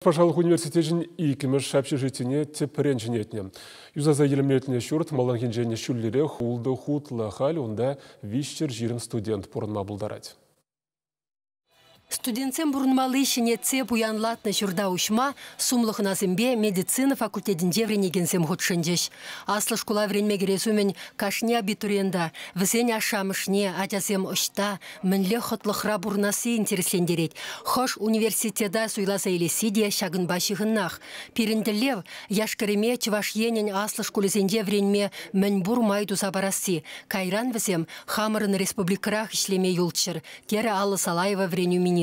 Пашалық университетін икіміш общежитіне тепірен жинетіне. Юзаза елімлетіне шүрт маланген және шүллері хулды хутлы хал, онда вишчер жирім студент бұрынма бұлдарады. Студентсем бұрынмалы ішінетсе бұянлатны жүрда ұшма, сумлықына зімбе медицина факультетінде вренегенсем худшындеш. Аслы школа вренме кересумен кашне абитуриенда, візен ашамышне, адязем ұшта, мінле хотлықра бұрнасы интереслендерет. Хош университеда суйласа елесидия шагын башығыннақ. Перінділев, яшкареме чывашенен аслы школезенде вренме мін бұрмайду забарасы. Кайран візем хамырын республикарах ішлеме юлчыр. Кері Аллы Салаева вреню министра.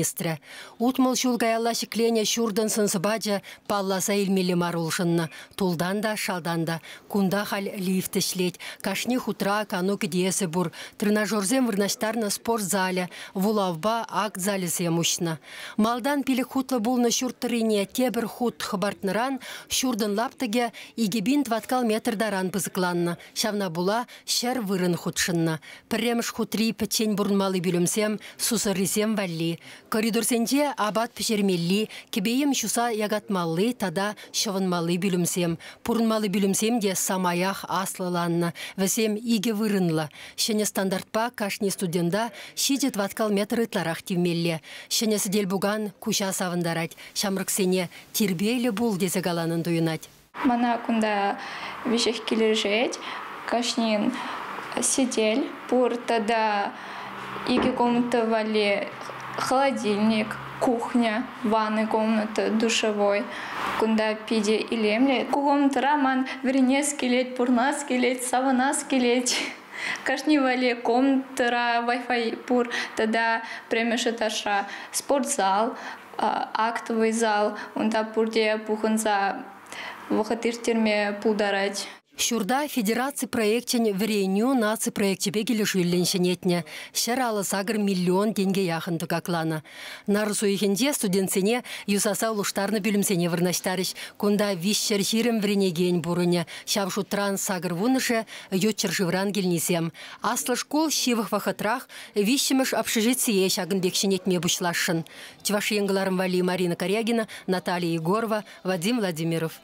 Утмал шулгаялла шеклене шурдан сынсыбаджа палласа илмелі марулшынна. Тулдан да, шалдан да. Кунда хал лифті шлет. Кашни хутра кану кедесі бур. Тренажерзем вырнаштарна спортзале. Вулавба акт залесе мушна. Малдан пилі хутлы булны шурттырыне тебір хут хыбартныран шурдан лаптыге игебин тваткал метрдаран пызыкланна. Шавна була шер вырын хутшынна. Піремш хутри печень бурнмалы білімсем сусыррисем валли. Коридорсенде абат пешермелли, кебейем шуса ягатмалы, тада шавынмалы білімсем. Пурынмалы білімсем де самаях аслыланна, весем иге вырынла. Шене стандартпа кашни студента шидет ваткал метр ытларах тивмелле. Шене сидел буган куша савындарать, шамрыксене тирбейлі бұл дезе галанын дуйынать. Мана кунда вишех келержет, кашнин сидел, пур тада иге комната вали холодильник, кухня, ванная комната, душевой. Кунда пиде и лемле. Комната раман врене скелет, пурна скелет, савана скелет. Кашни вали комната, Wi-Fi пур, тогда премешеташа спортзал, актовый зал, он та пурде пуханца вахатыртерме пударать. Шурда федерации проектен вреню наци проекте бегели жүйленшенетне. Шаралы сагыр миллион деньги яхынды каклана. Нарысу ехенде студентсене юсаса улуштарны білімсене вырнаштарыш. Кунда вишчер жирым вренеген бурыне. Шавшутран сагыр вуныше ютчер живран гельнисем. Аслы школ шивых вахатрах вишчемыш общежитие шагын бекшенетме бушлашын. Чваш енгыларым вали Марина Корягина, Наталья Егорова, Вадим Владимиров.